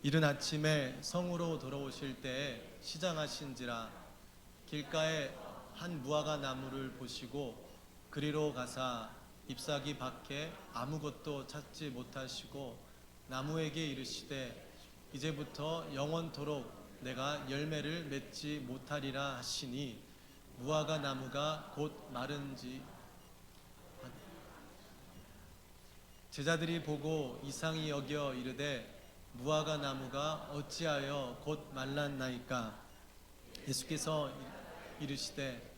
이른 아침에 성으로 돌아오실 때에 시장하신지라 길가에 한 무화과 나무를 보시고 그리로 가사 잎사귀 밖에 아무것도 찾지 못하시고 나무에게 이르시되 이제부터 영원토록 내가 열매를 맺지 못하리라 하시니 무화과 나무가 곧 마른지 제자들이 보고 이상히 여겨 이르되 무화과 나무가 어찌하여 곧 말랐나이까. 예수께서 이르시되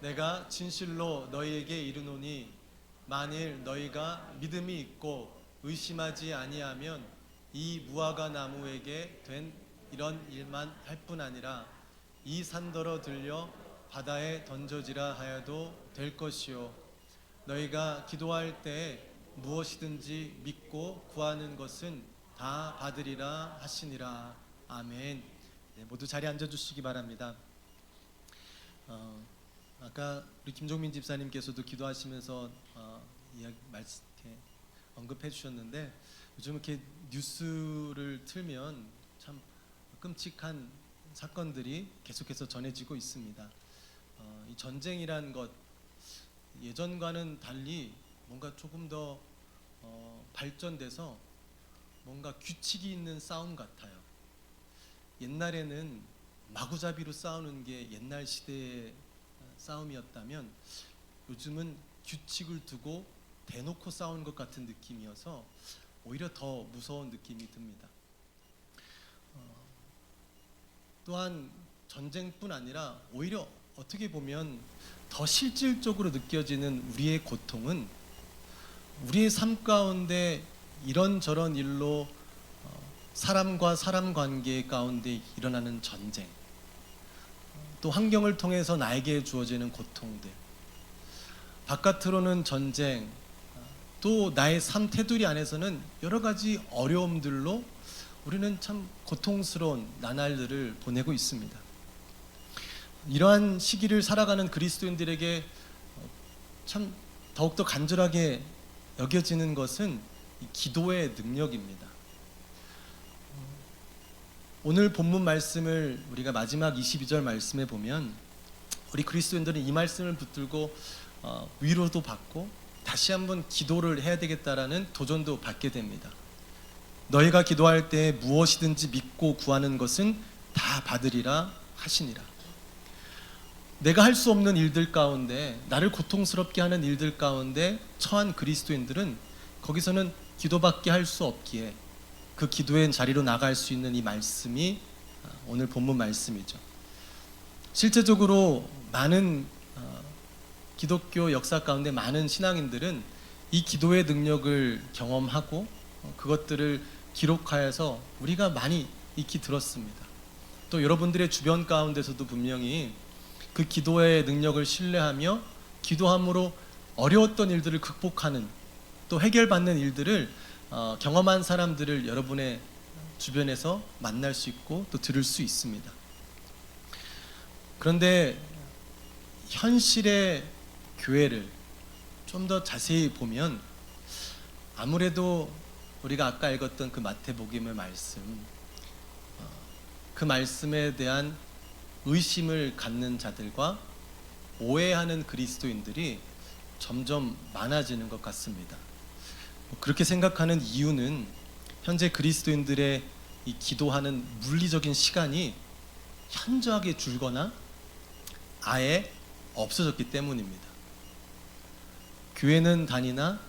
내가 진실로 너희에게 이르노니 만일 너희가 믿음이 있고 의심하지 아니하면 이 무화과 나무에게 된 이런 일만 할 뿐 아니라 이 산더러 들려 바다에 던져지라 하여도 될 것이요 너희가 기도할 때 무엇이든지 믿고 구하는 것은 다 받으리라 하시니라. 아멘. 네, 모두 자리에 앉아주시기 바랍니다. 아까 우리 김종민 집사님께서도 기도하시면서 이렇게 언급해 주셨는데 요즘 이렇게 뉴스를 틀면 참 끔찍한 사건들이 계속해서 전해지고 있습니다. 이 전쟁이란 것 예전과는 달리 뭔가 조금 더 발전돼서 뭔가 규칙이 있는 싸움 같아요. 옛날에는 마구잡이로 싸우는 게 옛날 시대의 싸움이었다면 요즘은 규칙을 두고 대놓고 싸우는 것 같은 느낌이어서 오히려 더 무서운 느낌이 듭니다. 또한 전쟁뿐 아니라 오히려 어떻게 보면 더 실질적으로 느껴지는 우리의 고통은 우리의 삶 가운데 이런저런 일로 사람과 사람 관계 가운데 일어나는 전쟁, 또 환경을 통해서 나에게 주어지는 고통들, 바깥으로는 전쟁, 또 나의 삶 테두리 안에서는 여러 가지 어려움들로 우리는 참 고통스러운 나날들을 보내고 있습니다. 이러한 시기를 살아가는 그리스도인들에게 참 더욱더 간절하게 여겨지는 것은 이 기도의 능력입니다. 오늘 본문 말씀을 우리가 마지막 22절 말씀에 보면 우리 그리스도인들은 이 말씀을 붙들고 위로도 받고 다시 한번 기도를 해야 되겠다라는 도전도 받게 됩니다. 너희가 기도할 때 무엇이든지 믿고 구하는 것은 다 받으리라 하시니라. 내가 할 수 없는 일들 가운데, 나를 고통스럽게 하는 일들 가운데 처한 그리스도인들은 거기서는 기도밖에 할 수 없기에 그 기도의 자리로 나갈 수 있는 이 말씀이 오늘 본문 말씀이죠. 실제적으로 많은 기독교 역사 가운데 많은 신앙인들은 이 기도의 능력을 경험하고 그것들을 기록하여서 우리가 많이 익히 들었습니다. 또 여러분들의 주변 가운데서도 분명히 그 기도의 능력을 신뢰하며 기도함으로 어려웠던 일들을 극복하는 또 해결받는 일들을 경험한 사람들을 여러분의 주변에서 만날 수 있고 또 들을 수 있습니다. 그런데 현실의 교회를 좀 더 자세히 보면 아무래도 우리가 아까 읽었던 그 마태복음의 말씀, 그 말씀에 대한 의심을 갖는 자들과 오해하는 그리스도인들이 점점 많아지는 것 같습니다. 그렇게 생각하는 이유는 현재 그리스도인들의 이 기도하는 물리적인 시간이 현저하게 줄거나 아예 없어졌기 때문입니다. 교회는 다니나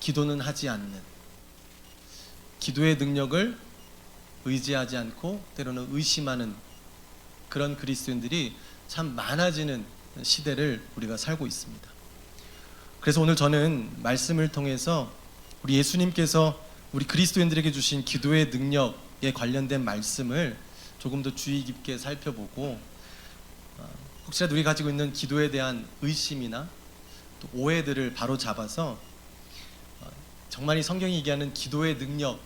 기도는 하지 않는, 기도의 능력을 의지하지 않고 때로는 의심하는 그런 그리스도인들이 참 많아지는 시대를 우리가 살고 있습니다. 그래서 오늘 저는 말씀을 통해서 우리 예수님께서 우리 그리스도인들에게 주신 기도의 능력에 관련된 말씀을 조금 더 주의 깊게 살펴보고 혹시라도 우리가 가지고 있는 기도에 대한 의심이나 또 오해들을 바로 잡아서 정말 이 성경이 얘기하는 기도의 능력,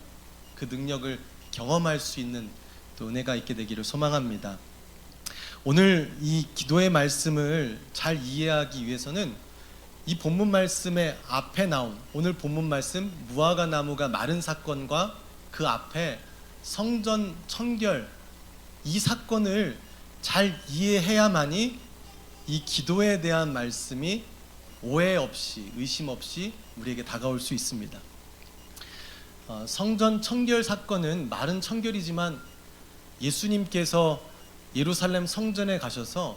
그 능력을 경험할 수 있는 또 은혜가 있게 되기를 소망합니다. 오늘 이 기도의 말씀을 잘 이해하기 위해서는 이 본문 말씀의 앞에 나온 오늘 본문 말씀 무화과 나무가 마른 사건과 그 앞에 성전 청결 이 사건을 잘 이해해야만이 이 기도에 대한 말씀이 오해 없이 의심 없이 우리에게 다가올 수 있습니다. 성전 청결 사건은 말은 청결이지만 예수님께서 예루살렘 성전에 가셔서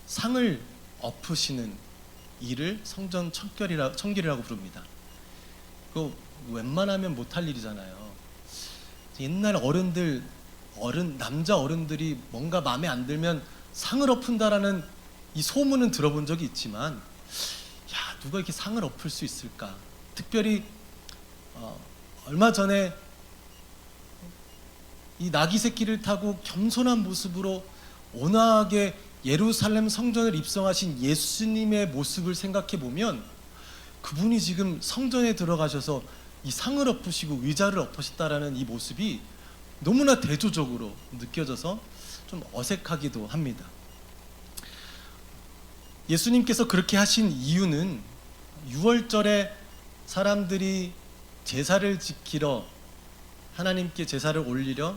상을 엎으시는 일을 성전 청결이라고 부릅니다. 그거 웬만하면 못할 일이잖아요. 옛날 남자 어른들이 뭔가 마음에 안 들면 상을 엎은다라는 이 소문은 들어본 적이 있지만, 야, 누가 이렇게 상을 엎을 수 있을까? 특별히 얼마 전에 이 나귀 새끼를 타고 겸손한 모습으로 온화하게 예루살렘 성전을 입성하신 예수님의 모습을 생각해 보면, 그분이 지금 성전에 들어가셔서 이 상을 엎으시고 의자를 엎으셨다라는 이 모습이 너무나 대조적으로 느껴져서 좀 어색하기도 합니다. 예수님께서 그렇게 하신 이유는 6월절에 사람들이 제사를 지키러, 하나님께 제사를 올리려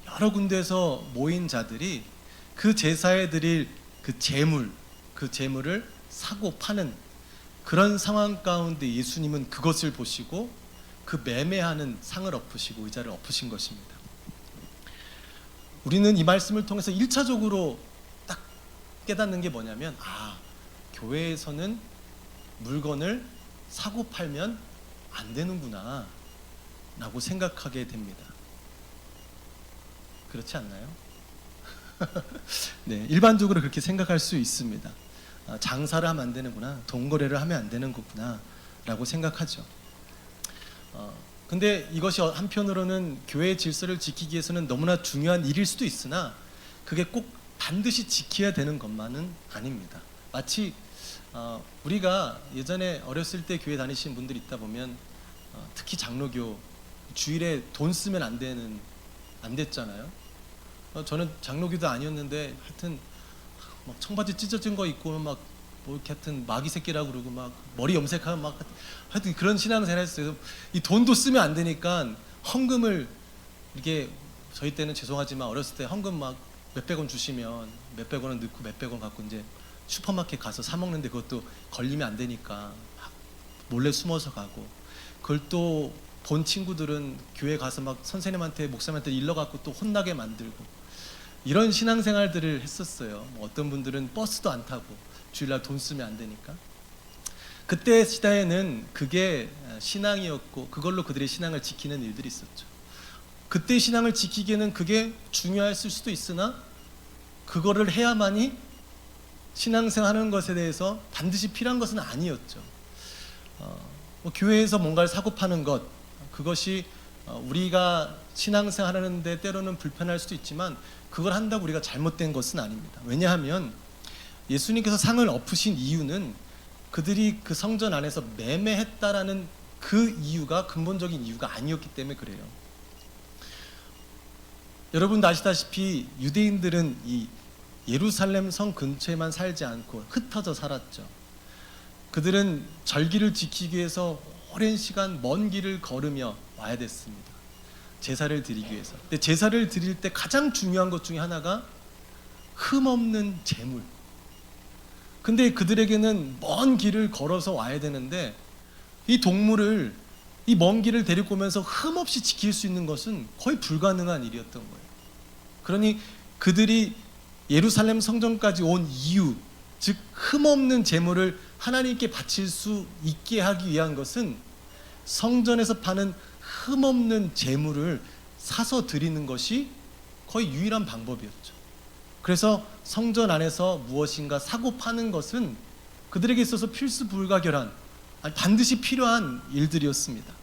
여러 군데에서 모인 자들이 그 제사에 드릴 그 재물을 사고 파는 그런 상황 가운데 예수님은 그것을 보시고 그 매매하는 상을 엎으시고 의자를 엎으신 것입니다. 우리는 이 말씀을 통해서 1차적으로 딱 깨닫는 게 뭐냐면, 교회에서는 물건을 사고 팔면 안 되는구나 라고 생각하게 됩니다. 그렇지 않나요? 네, 일반적으로 그렇게 생각할 수 있습니다. 장사를 하면 안 되는구나, 돈거래를 하면 안 되는 거구나 라고 생각하죠. 근데 이것이 한편으로는 교회의 질서를 지키기 위해서는 너무나 중요한 일일 수도 있으나 그게 꼭 반드시 지켜야 되는 것만은 아닙니다. 마치 우리가 예전에 어렸을 때 교회 다니신 분들 있다 보면 특히 장로교 주일에 돈 쓰면 안 됐잖아요. 저는 장로교도 아니었는데 하여튼 막 청바지 찢어진 거 입고 막 뭐 이렇게 하여튼 마귀 새끼라고 그러고 막 머리 염색하면 막 하여튼 그런 신앙생활 했어요. 이 돈도 쓰면 안 되니까 헌금을 이렇게, 저희 때는 죄송하지만 어렸을 때 헌금 막 몇백 원 주시면 몇백 원은 넣고 몇백 원 갖고 이제 슈퍼마켓 가서 사 먹는데 그것도 걸리면 안 되니까 막 몰래 숨어서 가고, 그걸 또 본 친구들은 교회 가서 막 선생님한테 목사님한테 일러갖고 또 혼나게 만들고, 이런 신앙생활들을 했었어요. 어떤 분들은 버스도 안 타고 주일날 돈 쓰면 안 되니까. 그때 시대에는 그게 신앙이었고 그걸로 그들의 신앙을 지키는 일들이 있었죠. 그때 신앙을 지키기에는 그게 중요했을 수도 있으나 그거를 해야만이 신앙생활하는 것에 대해서 반드시 필요한 것은 아니었죠. 교회에서 뭔가를 사고 파는 것, 그것이 우리가 신앙생활하는데 때로는 불편할 수도 있지만 그걸 한다고 우리가 잘못된 것은 아닙니다. 왜냐하면 예수님께서 상을 엎으신 이유는 그들이 그 성전 안에서 매매했다라는 그 이유가 근본적인 이유가 아니었기 때문에 그래요. 여러분도 아시다시피 유대인들은 이 예루살렘 성 근처에만 살지 않고 흩어져 살았죠. 그들은 절기를 지키기 위해서 오랜 시간 먼 길을 걸으며 와야 됐습니다. 제사를 드리기 위해서. 근데 제사를 드릴 때 가장 중요한 것 중에 하나가 흠없는 제물. 근데 그들에게는 먼 길을 걸어서 와야 되는데 이 동물을, 이 먼 길을 데리고 오면서 흠없이 지킬 수 있는 것은 거의 불가능한 일이었던 거예요. 그러니 그들이 예루살렘 성전까지 온 이유, 즉 흠없는 제물을 하나님께 바칠 수 있게 하기 위한 것은 성전에서 파는 흠없는 제물을 사서 드리는 것이 거의 유일한 방법이었죠. 그래서 성전 안에서 무엇인가 사고 파는 것은 그들에게 있어서 필수 불가결한, 반드시 필요한 일들이었습니다.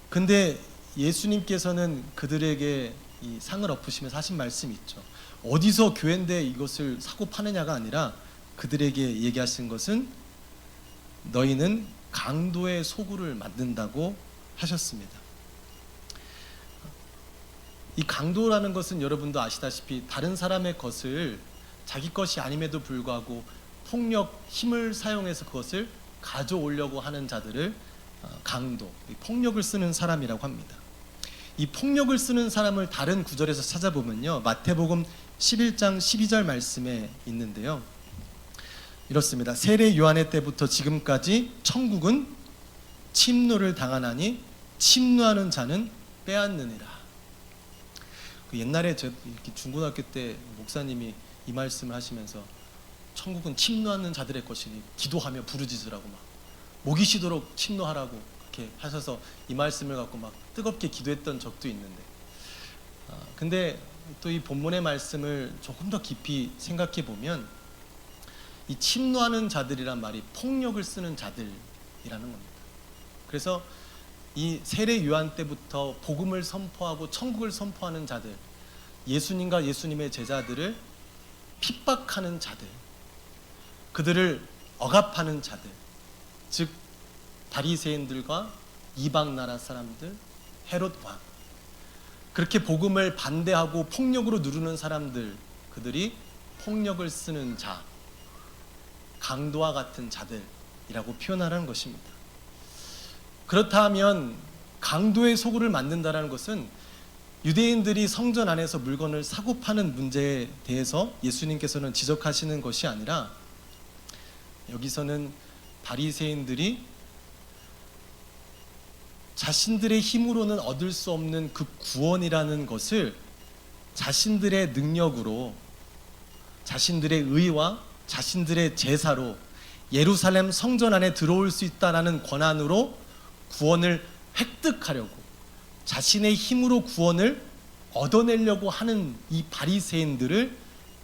근데 예수님께서는 그들에게 이 상을 엎으시면서 하신 말씀이 있죠. 어디서 교회인데 이것을 사고 파느냐가 아니라 그들에게 얘기하신 것은 너희는 강도의 소굴을 만든다고 하셨습니다. 이 강도라는 것은 여러분도 아시다시피 다른 사람의 것을 자기 것이 아님에도 불구하고 폭력, 힘을 사용해서 그것을 가져오려고 하는 자들을 강도, 폭력을 쓰는 사람이라고 합니다. 이 폭력을 쓰는 사람을 다른 구절에서 찾아보면요, 마태복음 11장 12절 말씀에 있는데요, 이렇습니다. 세례 요한의 때부터 지금까지 천국은 침노를 당하나니 침노하는 자는 빼앗느니라. 옛날에 저 이렇게 중고등학교 때 목사님이 이 말씀을 하시면서 천국은 침노하는 자들의 것이니 기도하며 부르짖으라고 막 목이 쉬도록 침노하라고 그렇게 하셔서 이 말씀을 갖고 막 뜨겁게 기도했던 적도 있는데, 근데 또 이 본문의 말씀을 조금 더 깊이 생각해 보면 이 침노하는 자들이란 말이 폭력을 쓰는 자들이라는 겁니다. 그래서 이 세례 요한 때부터 복음을 선포하고 천국을 선포하는 자들, 예수님과 예수님의 제자들을 핍박하는 자들, 그들을 억압하는 자들, 즉 바리새인들과 이방 나라 사람들, 헤롯 왕, 그렇게 복음을 반대하고 폭력으로 누르는 사람들, 그들이 폭력을 쓰는 자, 강도와 같은 자들이라고 표현하라는 것입니다. 그렇다면 강도의 소굴을 만든다는 것은 유대인들이 성전 안에서 물건을 사고 파는 문제에 대해서 예수님께서는 지적하시는 것이 아니라, 여기서는 바리새인들이 자신들의 힘으로는 얻을 수 없는 그 구원이라는 것을 자신들의 능력으로, 자신들의 의와 자신들의 제사로 예루살렘 성전 안에 들어올 수 있다라는 권한으로 구원을 획득하려고, 자신의 힘으로 구원을 얻어내려고 하는 이 바리새인들을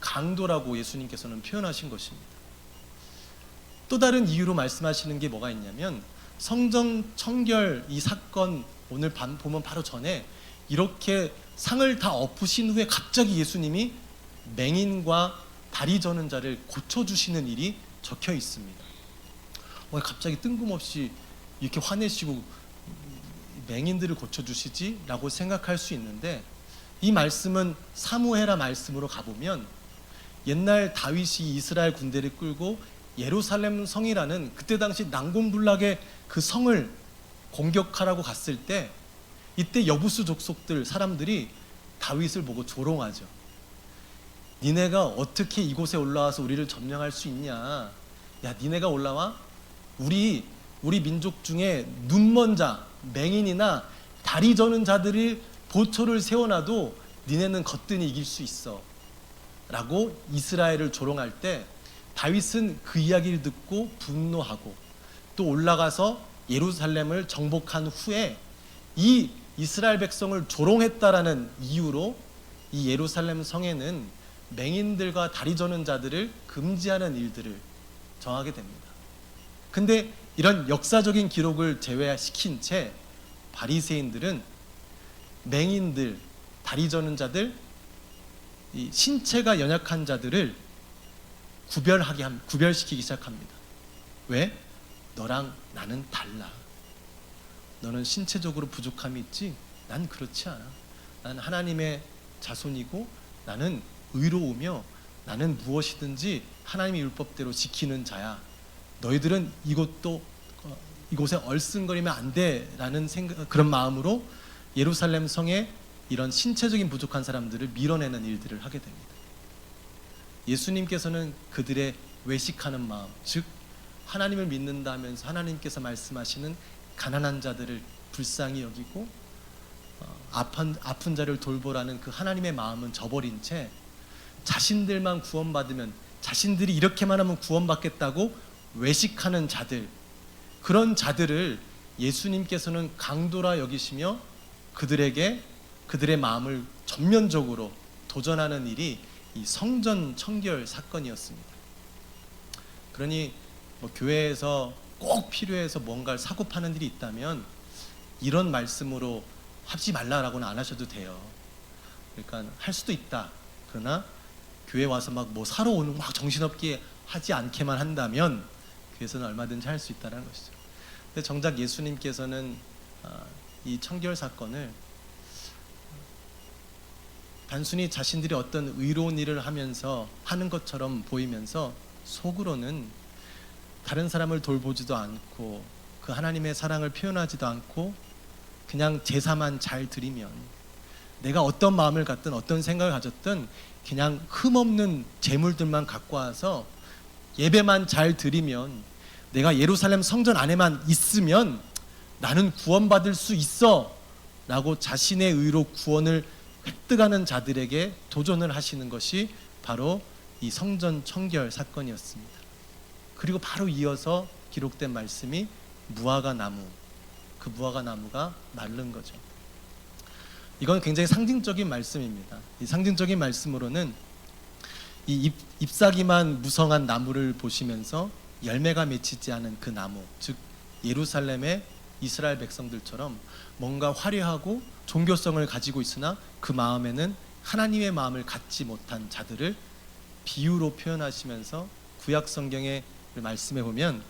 강도라고 예수님께서는 표현하신 것입니다. 또 다른 이유로 말씀하시는 게 뭐가 있냐면, 성전 청결 이 사건 오늘 보면 바로 전에 이렇게 상을 다 엎으신 후에 갑자기 예수님이 맹인과 다리 저는 자를 고쳐주시는 일이 적혀 있습니다. 갑자기 뜬금없이 이렇게 화내시고 맹인들을 고쳐주시지? 라고 생각할 수 있는데, 이 말씀은 사무엘하 말씀으로 가보면 옛날 다윗이 이스라엘 군대를 끌고 예루살렘 성이라는 그때 당시 난공불락의 그 성을 공격하라고 갔을 때, 이때 여부수 족속들 사람들이 다윗을 보고 조롱하죠. 니네가 어떻게 이곳에 올라와서 우리를 점령할 수 있냐? 야, 니네가 올라와? 우리 민족 중에 눈먼 자, 맹인이나 다리 저는 자들이 보초를 세워놔도 니네는 거뜬히 이길 수 있어 라고 이스라엘을 조롱할 때, 다윗은 그 이야기를 듣고 분노하고 또 올라가서 예루살렘을 정복한 후에 이 이스라엘 백성을 조롱했다라는 이유로 이 예루살렘 성에는 맹인들과 다리 저는 자들을 금지하는 일들을 정하게 됩니다. 근데 이런 역사적인 기록을 제외시킨 채 바리새인들은 맹인들, 다리 저는 자들, 이 신체가 연약한 자들을 구별시키기 시작합니다. 왜? 너랑 나는 달라. 너는 신체적으로 부족함이 있지? 난 그렇지 않아. 난 하나님의 자손이고 나는 의로우며 나는 무엇이든지 하나님의 율법대로 지키는 자야. 너희들은 이곳에 얼씬거리면 안 돼라는 그런 마음으로 예루살렘 성에 이런 신체적인 부족한 사람들을 밀어내는 일들을 하게 됩니다. 예수님께서는 그들의 외식하는 마음, 즉 하나님을 믿는다면서 하나님께서 말씀하시는 가난한 자들을 불쌍히 여기고 아픈 자를 돌보라는 그 하나님의 마음은 저버린 채 자신들만 구원받으면, 자신들이 이렇게만 하면 구원받겠다고 외식하는 자들, 그런 자들을 예수님께서는 강도라 여기시며 그들의 마음을 전면적으로 도전하는 일이 이 성전 청결 사건이었습니다. 그러니 교회에서 꼭 필요해서 뭔가를 사고 파는 일이 있다면 이런 말씀으로 하지 말라라고는 안 하셔도 돼요. 그러니까 할 수도 있다. 그러나 교회 와서 막 사러 오는 막 정신없게 하지 않게만 한다면 교회에서는 얼마든지 할 수 있다는 것이죠. 근데 정작 예수님께서는 이 청결 사건을 단순히 자신들이 어떤 의로운 일을 하면서 하는 것처럼 보이면서 속으로는 다른 사람을 돌보지도 않고 그 하나님의 사랑을 표현하지도 않고 그냥 제사만 잘 드리면, 내가 어떤 마음을 갖든 어떤 생각을 가졌든 그냥 흠없는 재물들만 갖고 와서 예배만 잘 드리면, 내가 예루살렘 성전 안에만 있으면 나는 구원받을 수 있어 라고 자신의 의로 구원을 획득하는 자들에게 도전을 하시는 것이 바로 이 성전 청결 사건이었습니다. 그리고 바로 이어서 기록된 말씀이 무화과 나무, 그 무화과 나무가 마른 거죠. 이건 굉장히 상징적인 말씀입니다. 이 상징적인 말씀으로는 이 잎사귀만 무성한 나무를 보시면서 열매가 맺히지 않은 그 나무, 즉 예루살렘의 이스라엘 백성들처럼 뭔가 화려하고 종교성을 가지고 있으나 그 마음에는 하나님의 마음을 갖지 못한 자들을 비유로 표현하시면서 구약 성경의 말씀에 보면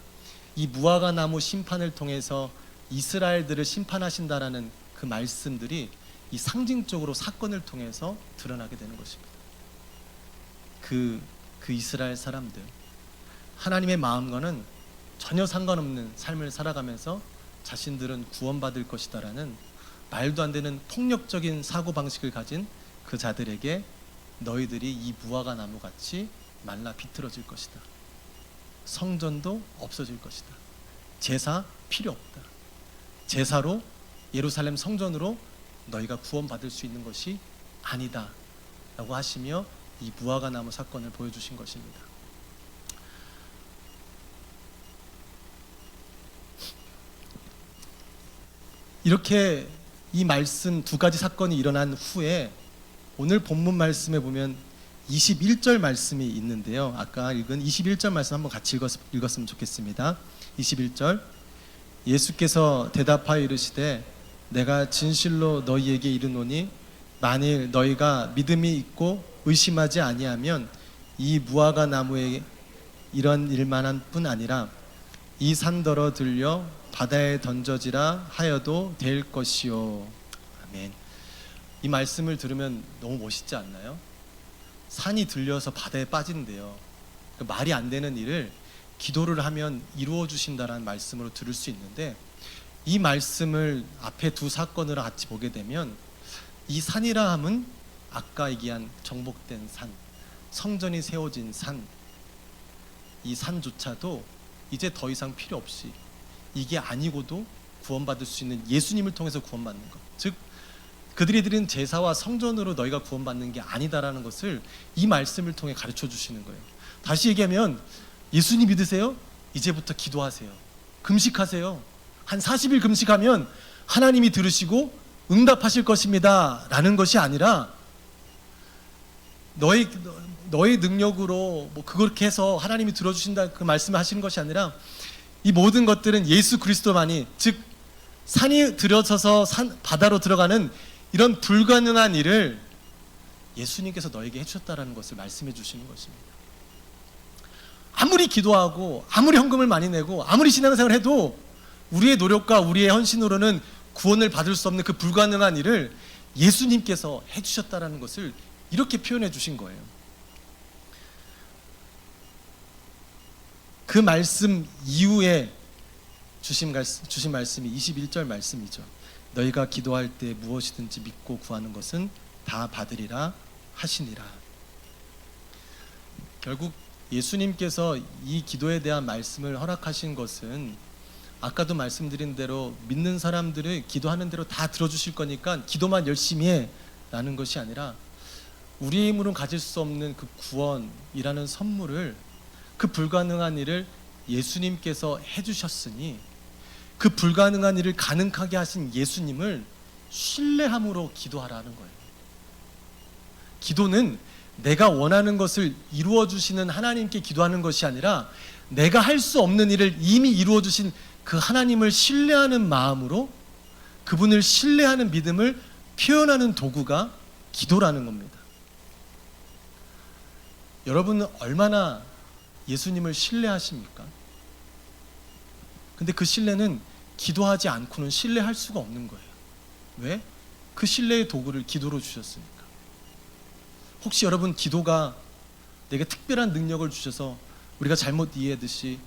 이 무화과 나무 심판을 통해서 이스라엘들을 심판하신다라는 그 말씀들이 이 상징적으로 사건을 통해서 드러나게 되는 것입니다. 그 이스라엘 사람들, 하나님의 마음과는 전혀 상관없는 삶을 살아가면서 자신들은 구원받을 것이다라는 말도 안 되는 폭력적인 사고방식을 가진 그 자들에게 너희들이 이 무화과 나무같이 말라 비틀어질 것이다. 성전도 없어질 것이다. 제사 필요 없다. 제사로 예루살렘 성전으로 너희가 구원받을 수 있는 것이 아니다 라고 하시며 이 무화과 나무 사건을 보여주신 것입니다. 이렇게 이 말씀 두 가지 사건이 일어난 후에 오늘 본문 말씀에 보면 21절 말씀이 있는데요. 아까 읽은 21절 말씀 한번 같이 읽었으면 좋겠습니다. 21절, 예수께서 대답하여 이르시되 내가 진실로 너희에게 이르노니 만일 너희가 믿음이 있고 의심하지 아니하면 이 무화과 나무에 이런 일만한 뿐 아니라 이 산더러 들려 바다에 던져지라 하여도 될 것이요. 아멘. 이 말씀을 들으면 너무 멋있지 않나요? 산이 들려서 바다에 빠진대요. 그러니까 말이 안 되는 일을 기도를 하면 이루어 주신다라는 말씀으로 들을 수 있는데, 이 말씀을 앞에 두 사건으로 같이 보게 되면 이 산이라 함은 아까 얘기한 정복된 산, 성전이 세워진 산, 이 산조차도 이제 더 이상 필요 없이 이게 아니고도 구원받을 수 있는 예수님을 통해서 구원받는 것, 즉 그들이 드린 제사와 성전으로 너희가 구원받는 게 아니다라는 것을 이 말씀을 통해 가르쳐 주시는 거예요. 다시 얘기하면 예수님 믿으세요? 이제부터 기도하세요. 금식하세요. 한 40일 금식하면 하나님이 들으시고 응답하실 것입니다 라는 것이 아니라 너희 능력으로 뭐 그렇게 해서 하나님이 들어주신다 그 말씀을 하시는 것이 아니라 이 모든 것들은 예수 그리스도만이, 즉 산이 들어서서 바다로 들어가는 이런 불가능한 일을 예수님께서 너에게 해주셨다라는 것을 말씀해 주시는 것입니다. 아무리 기도하고 아무리 헌금을 많이 내고 아무리 신앙생활을 해도 우리의 노력과 우리의 헌신으로는 구원을 받을 수 없는 그 불가능한 일을 예수님께서 해주셨다라는 것을 이렇게 표현해 주신 거예요. 그 말씀 이후에 주신 말씀이 21절 말씀이죠. 너희가 기도할 때 무엇이든지 믿고 구하는 것은 다 받으리라 하시니라. 결국 예수님께서 이 기도에 대한 말씀을 허락하신 것은 아까도 말씀드린 대로 믿는 사람들을 기도하는 대로 다 들어주실 거니까 기도만 열심히 해 라는 것이 아니라 우리의 힘으로는 가질 수 없는 그 구원이라는 선물을, 그 불가능한 일을 예수님께서 해주셨으니 그 불가능한 일을 가능하게 하신 예수님을 신뢰함으로 기도하라는 거예요. 기도는 내가 원하는 것을 이루어 주시는 하나님께 기도하는 것이 아니라 내가 할 수 없는 일을 이미 이루어 주신 그 하나님을 신뢰하는 마음으로 그분을 신뢰하는 믿음을 표현하는 도구가 기도라는 겁니다. 여러분은 얼마나 예수님을 신뢰하십니까? 근데 그 신뢰는 기도하지 않고는 신뢰할 수가 없는 거예요. 왜? 그 신뢰의 도구를 기도로 주셨으니까. 혹시 여러분 기도가 내게 특별한 능력을 주셔서 우리가 잘못 이해하듯이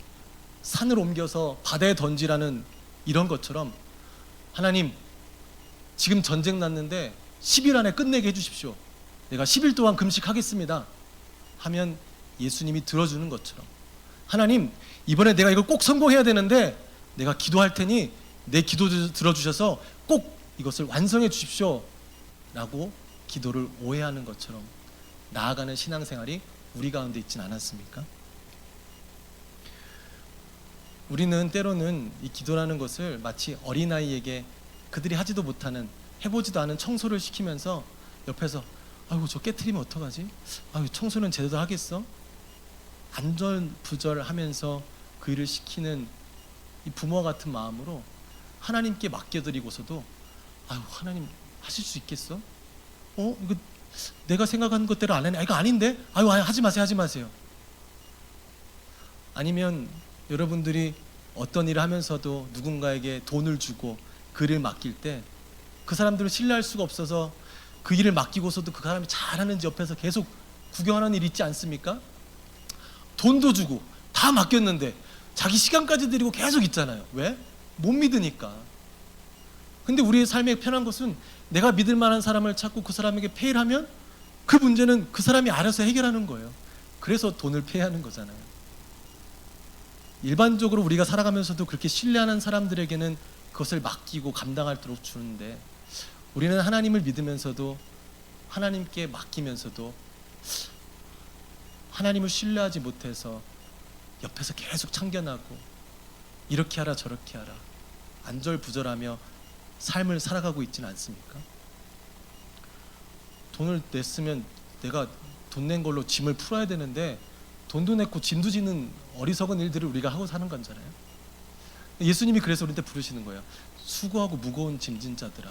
산을 옮겨서 바다에 던지라는 이런 것처럼 하나님 지금 전쟁 났는데 10일 안에 끝내게 해주십시오. 내가 10일 동안 금식하겠습니다. 하면 예수님이 들어주는 것처럼, 하나님 이번에 내가 이걸 꼭 성공해야 되는데 내가 기도할 테니 내 기도 들어주셔서 꼭 이것을 완성해 주십시오 라고 기도를 오해하는 것처럼 나아가는 신앙생활이 우리 가운데 있진 않았습니까? 우리는 때로는 이 기도라는 것을 마치 어린아이에게 그들이 하지도 못하는, 해보지도 않은 청소를 시키면서 옆에서 아이고 저 깨트리면 어떡하지? 아이고 청소는 제대로 하겠어? 안절부절하면서 그 일을 시키는 이 부모 같은 마음으로 하나님께 맡겨드리고서도 아이고 하나님 하실 수 있겠어? 이거 내가 생각하는 것대로 안 하네. 이거 아닌데? 아유 하지 마세요. 아니면 여러분들이 어떤 일을 하면서도 누군가에게 돈을 주고 그 일을 맡길 때 그 사람들을 신뢰할 수가 없어서 그 일을 맡기고서도 그 사람이 잘하는지 옆에서 계속 구경하는 일 있지 않습니까? 돈도 주고 다 맡겼는데 자기 시간까지 들이고 계속 있잖아요. 왜? 못 믿으니까. 근데 우리의 삶에 편한 것은 내가 믿을 만한 사람을 찾고 그 사람에게 페이를 하면 그 문제는 그 사람이 알아서 해결하는 거예요. 그래서 돈을 페이하는 거잖아요. 일반적으로 우리가 살아가면서도 그렇게 신뢰하는 사람들에게는 그것을 맡기고 감당하도록 주는데, 우리는 하나님을 믿으면서도 하나님께 맡기면서도 하나님을 신뢰하지 못해서 옆에서 계속 참견하고 이렇게 하라 저렇게 하라 안절부절하며 삶을 살아가고 있지는 않습니까? 돈을 냈으면 내가 돈 낸 걸로 짐을 풀어야 되는데 돈도 냈고 짐도 지는 어리석은 일들을 우리가 하고 사는 거잖아요. 예수님이 그래서 우리한테 부르시는 거예요. 수고하고 무거운 짐진 자들아,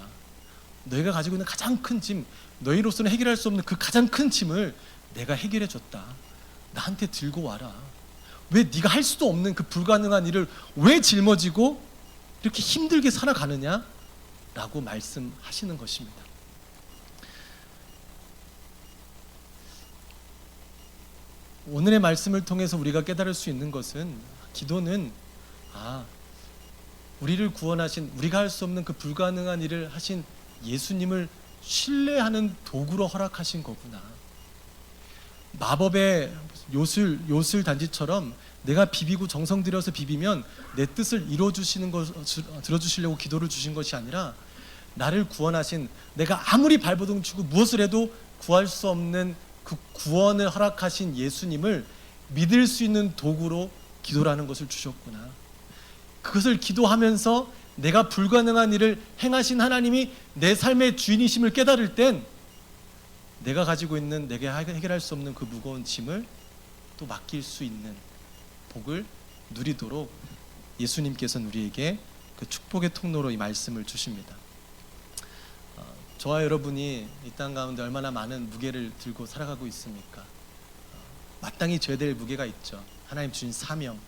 너희가 가지고 있는 가장 큰 짐, 너희로서는 해결할 수 없는 그 가장 큰 짐을 내가 해결해 줬다. 나한테 들고 와라. 왜 네가 할 수도 없는 그 불가능한 일을 왜 짊어지고 이렇게 힘들게 살아가느냐? 라고 말씀하시는 것입니다. 오늘의 말씀을 통해서 우리가 깨달을 수 있는 것은, 기도는 우리를 구원하신, 우리가 할 수 없는 그 불가능한 일을 하신 예수님을 신뢰하는 도구로 허락하신 거구나. 마법의 요술 단지처럼 내가 비비고 정성 들여서 비비면 내 뜻을 이루어주시는 것, 들어주시려고 기도를 주신 것이 아니라, 나를 구원하신, 내가 아무리 발버둥 치고 무엇을 해도 구할 수 없는 그 구원을 허락하신 예수님을 믿을 수 있는 도구로 기도라는 것을 주셨구나. 그것을 기도하면서 내가 불가능한 일을 행하신 하나님이 내 삶의 주인이심을 깨달을 땐 내가 가지고 있는, 내게 해결할 수 없는 그 무거운 짐을 또 맡길 수 있는 복을 누리도록 예수님께서는 우리에게 그 축복의 통로로 이 말씀을 주십니다. 저와 여러분이 이 땅 가운데 얼마나 많은 무게를 들고 살아가고 있습니까? 마땅히 져야 될 무게가 있죠. 하나님 주신 사명,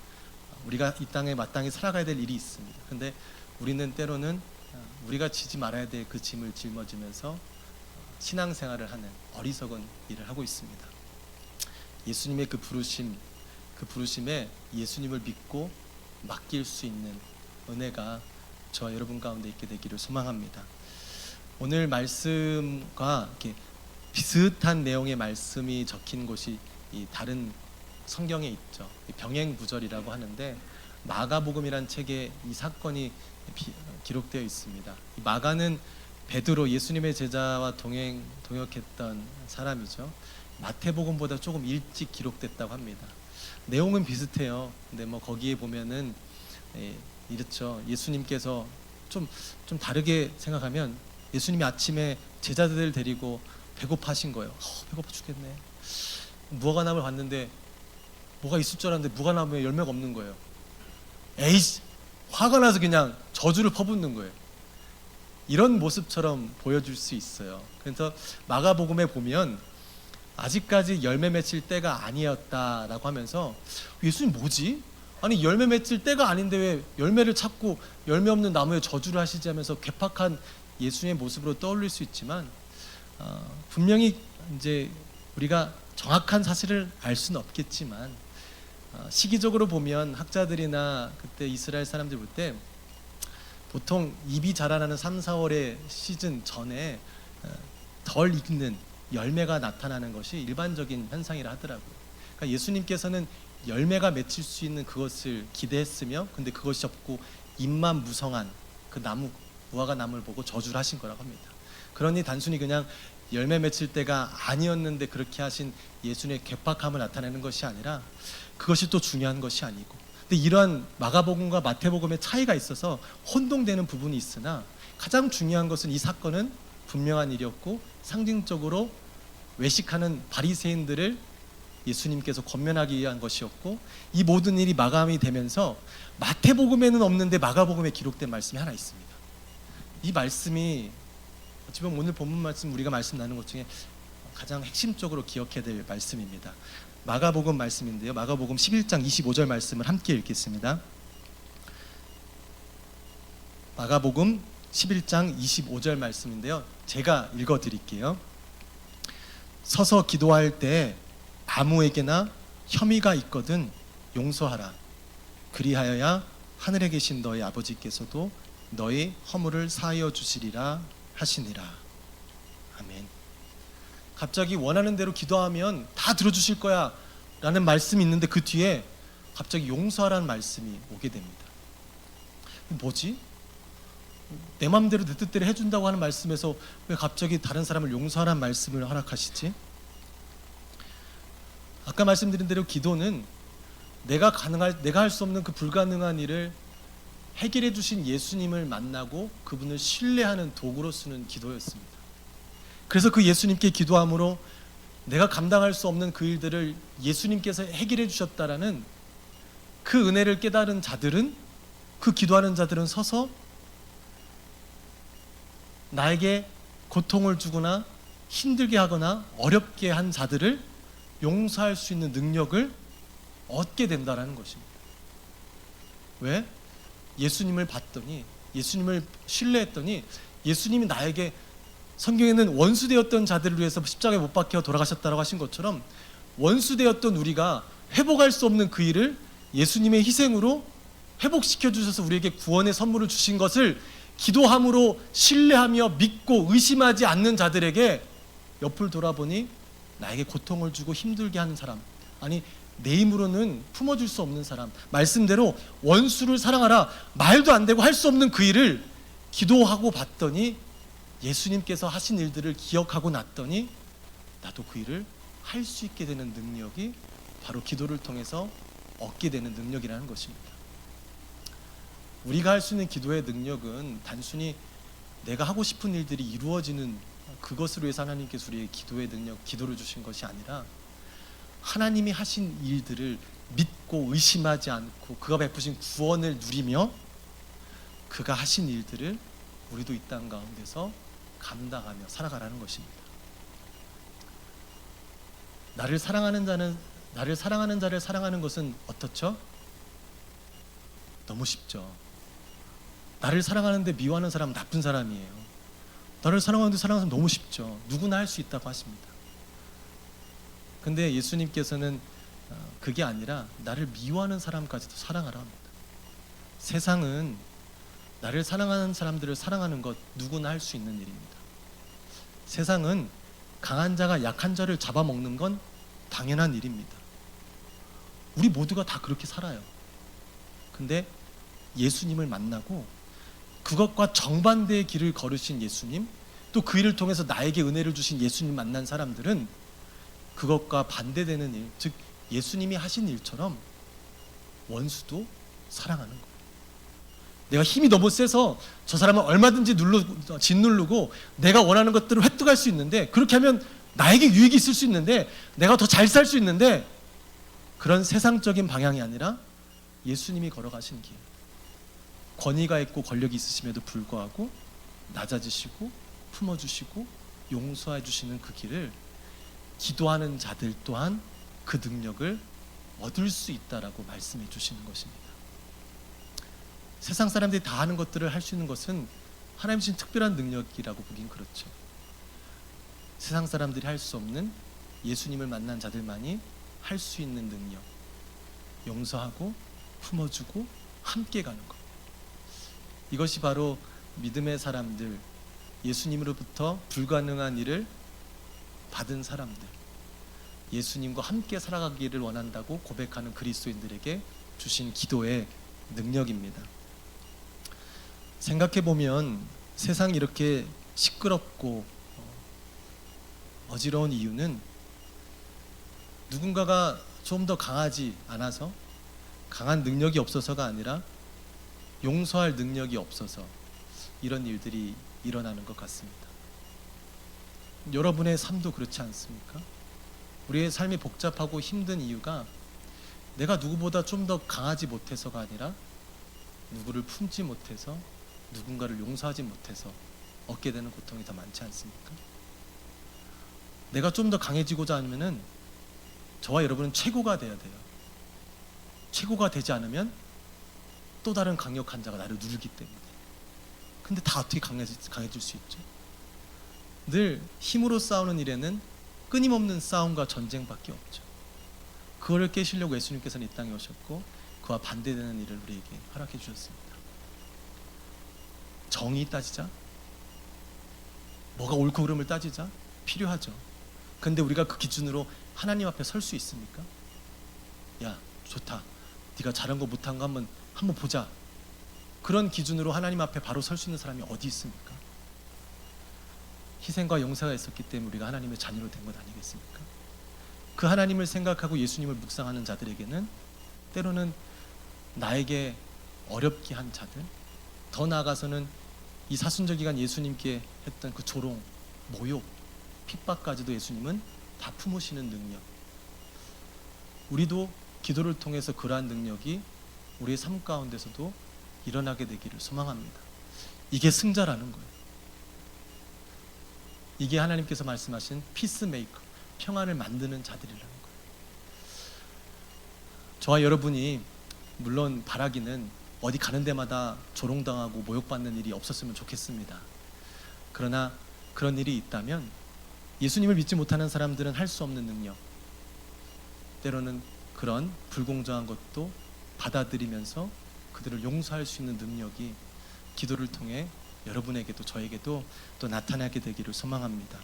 우리가 이 땅에 마땅히 살아가야 될 일이 있습니다. 근데 우리는 때로는 우리가 지지 말아야 될 그 짐을 짊어지면서 신앙생활을 하는 어리석은 일을 하고 있습니다. 예수님의 그 부르심에 예수님을 믿고 맡길 수 있는 은혜가 저와 여러분 가운데 있게 되기를 소망합니다. 오늘 말씀과 이렇게 비슷한 내용의 말씀이 적힌 곳이 이 다른 성경에 있죠. 병행구절이라고 하는데, 마가복음이란 책에 이 사건이 기록되어 있습니다. 이 마가는 베드로, 예수님의 제자와 동역했던 사람이죠. 마태복음보다 조금 일찍 기록됐다고 합니다. 내용은 비슷해요. 근데 거기에 보면은 이렇죠. 예수님께서 좀 다르게 생각하면, 예수님이 아침에 제자들을 데리고 배고파신 거예요. 배고파 죽겠네. 무화과나무를 봤는데 뭐가 있을 줄 알았는데 무화과나무에 열매가 없는 거예요. 에이씨, 화가 나서 그냥 저주를 퍼붓는 거예요. 이런 모습처럼 보여줄 수 있어요. 그래서 마가복음에 보면 아직까지 열매 맺힐 때가 아니었다라고 하면서, 예수님 뭐지? 아니 열매 맺힐 때가 아닌데 왜 열매를 찾고 열매 없는 나무에 저주를 하시지 하면서 괴팍한 예수님의 모습으로 떠올릴 수 있지만, 분명히 이제 우리가 정확한 사실을 알 수는 없겠지만, 시기적으로 보면 학자들이나 그때 이스라엘 사람들 볼 때 보통 잎이 자라나는 3, 4월의 시즌 전에 덜 익는 열매가 나타나는 것이 일반적인 현상이라 하더라고요. 그러니까 예수님께서는 열매가 맺힐 수 있는 그것을 기대했으며, 근데 그것이 없고 잎만 무성한 그 나무, 무화과 나무를 보고 저주를 하신 거라고 합니다. 그러니 단순히 그냥 열매 맺힐 때가 아니었는데 그렇게 하신 예수님의 괴팍함을 나타내는 것이 아니라, 그것이 또 중요한 것이 아니고, 근데 이러한 마가복음과 마태복음의 차이가 있어서 혼동되는 부분이 있으나, 가장 중요한 것은 이 사건은 분명한 일이었고 상징적으로 외식하는 바리새인들을 예수님께서 권면하기 위한 것이었고, 이 모든 일이 마감이 되면서 마태복음에는 없는데 마가복음에 기록된 말씀이 하나 있습니다. 이 말씀이 지금 오늘 본문 말씀, 우리가 말씀 나눈 것 중에 가장 핵심적으로 기억해야 될 말씀입니다. 마가복음 말씀인데요, 마가복음 11장 25절 말씀을 함께 읽겠습니다. 마가복음 11장 25절 말씀인데요, 제가 읽어드릴게요. 서서 기도할 때 아무에게나 혐의가 있거든 용서하라. 그리하여야 하늘에 계신 너희 아버지께서도 너희 허물을 사하여 주시리라 하시니라. 아멘. 갑자기 원하는 대로 기도하면 다 들어주실 거야 라는 말씀이 있는데, 그 뒤에 갑자기 용서하라는 말씀이 오게 됩니다. 뭐지? 내 마음대로 내 뜻대로 해준다고 하는 말씀에서 왜 갑자기 다른 사람을 용서하라는 말씀을 허락하시지? 아까 말씀드린 대로 기도는 내가 할 수 없는 그 불가능한 일을 해결해 주신 예수님을 만나고 그분을 신뢰하는 도구로 쓰는 기도였습니다. 그래서 그 예수님께 기도함으로 내가 감당할 수 없는 그 일들을 예수님께서 해결해 주셨다라는 그 은혜를 깨달은 자들은, 그 기도하는 자들은 서서 나에게 고통을 주거나 힘들게 하거나 어렵게 한 자들을 용서할 수 있는 능력을 얻게 된다라는 것입니다. 왜? 예수님을 봤더니, 예수님을 신뢰했더니 예수님이 나에게, 성경에는 원수되었던 자들을 위해서 십자가에 못 박혀 돌아가셨다고 하신 것처럼, 원수되었던 우리가 회복할 수 없는 그 일을 예수님의 희생으로 회복시켜 주셔서 우리에게 구원의 선물을 주신 것을 기도함으로 신뢰하며 믿고 의심하지 않는 자들에게 옆을 돌아보니 나에게 고통을 주고 힘들게 하는 사람, 아니 내 힘으로는 품어줄 수 없는 사람, 말씀대로 원수를 사랑하라 말도 안 되고 할 수 없는 그 일을 기도하고 봤더니, 예수님께서 하신 일들을 기억하고 났더니 나도 그 일을 할 수 있게 되는 능력이 바로 기도를 통해서 얻게 되는 능력이라는 것입니다. 우리가 할 수 있는 기도의 능력은 단순히 내가 하고 싶은 일들이 이루어지는 그것으로 해서 하나님께서 우리의 기도의 능력, 기도를 주신 것이 아니라, 하나님이 하신 일들을 믿고 의심하지 않고 그가 베푸신 구원을 누리며 그가 하신 일들을 우리도 이 땅 가운데서 감당하며 살아가라는 것입니다. 나를 사랑하는 자를 사랑하는 것은 어떻죠? 너무 쉽죠. 나를 사랑하는데 미워하는 사람은 나쁜 사람이에요. 나를 사랑하는데 사랑하는 사람 너무 쉽죠. 누구나 할 수 있다고 하십니다. 근데 예수님께서는 그게 아니라 나를 미워하는 사람까지도 사랑하라 합니다. 세상은 나를 사랑하는 사람들을 사랑하는 것 누구나 할 수 있는 일입니다. 세상은 강한 자가 약한 자를 잡아먹는 건 당연한 일입니다. 우리 모두가 다 그렇게 살아요. 근데 예수님을 만나고 그것과 정반대의 길을 걸으신 예수님, 또 그 일을 통해서 나에게 은혜를 주신 예수님 만난 사람들은 그것과 반대되는 일, 즉 예수님이 하신 일처럼 원수도 사랑하는 거예요. 내가 힘이 너무 세서 저 사람은 얼마든지 짓누르고 내가 원하는 것들을 획득할 수 있는데, 그렇게 하면 나에게 유익이 있을 수 있는데, 내가 더 잘 살 수 있는데, 그런 세상적인 방향이 아니라 예수님이 걸어가신 길, 권위가 있고 권력이 있으심에도 불구하고 낮아지시고 품어주시고 용서해 주시는 그 길을 기도하는 자들 또한 그 능력을 얻을 수 있다라고 말씀해 주시는 것입니다. 세상 사람들이 다 하는 것들을 할 수 있는 것은 하나님 주신 특별한 능력이라고 보긴 그렇죠. 세상 사람들이 할 수 없는 예수님을 만난 자들만이 할 수 있는 능력, 용서하고 품어주고 함께 가는 것. 이것이 바로 믿음의 사람들, 예수님으로부터 불가능한 일을 받은 사람들, 예수님과 함께 살아가기를 원한다고 고백하는 그리스도인들에게 주신 기도의 능력입니다. 생각해보면 세상이 이렇게 시끄럽고 어지러운 이유는 누군가가 좀 더 강하지 않아서, 강한 능력이 없어서가 아니라 용서할 능력이 없어서 이런 일들이 일어나는 것 같습니다. 여러분의 삶도 그렇지 않습니까? 우리의 삶이 복잡하고 힘든 이유가 내가 누구보다 좀 더 강하지 못해서가 아니라 누구를 품지 못해서, 누군가를 용서하지 못해서 얻게 되는 고통이 더 많지 않습니까? 내가 좀 더 강해지고자 하면은 저와 여러분은 최고가 돼야 돼요. 최고가 되지 않으면 또 다른 강력한 자가 나를 누르기 때문에. 근데 다 어떻게 강해질 수 있죠? 늘 힘으로 싸우는 일에는 끊임없는 싸움과 전쟁밖에 없죠. 그거를 깨시려고 예수님께서는 이 땅에 오셨고 그와 반대되는 일을 우리에게 허락해 주셨습니다. 정의 따지자, 뭐가 옳고 그름을 따지자 필요하죠. 근데 우리가 그 기준으로 하나님 앞에 설 수 있습니까? 야, 좋다, 네가 잘한 거 못한 거 한번 보자. 그런 기준으로 하나님 앞에 바로 설 수 있는 사람이 어디 있습니까? 희생과 용서가 있었기 때문에 우리가 하나님의 자녀로 된 것 아니겠습니까? 그 하나님을 생각하고 예수님을 묵상하는 자들에게는 때로는 나에게 어렵게 한 자들, 더 나아가서는 이 사순절 기간 예수님께 했던 그 조롱, 모욕, 핍박까지도 예수님은 다 품으시는 능력, 우리도 기도를 통해서 그러한 능력이 우리의 삶 가운데서도 일어나게 되기를 소망합니다. 이게 승자라는 거예요. 이게 하나님께서 말씀하신 피스메이커, 평안을 만드는 자들이라는 거예요. 저와 여러분이 물론 바라기는 어디 가는 데마다 조롱당하고 모욕받는 일이 없었으면 좋겠습니다. 그러나 그런 일이 있다면 예수님을 믿지 못하는 사람들은 할 수 없는 능력, 때로는 그런 불공정한 것도 받아들이면서 그들을 용서할 수 있는 능력이 기도를 통해 여러분에게도 저에게도 또 나타나게 되기를 소망합니다.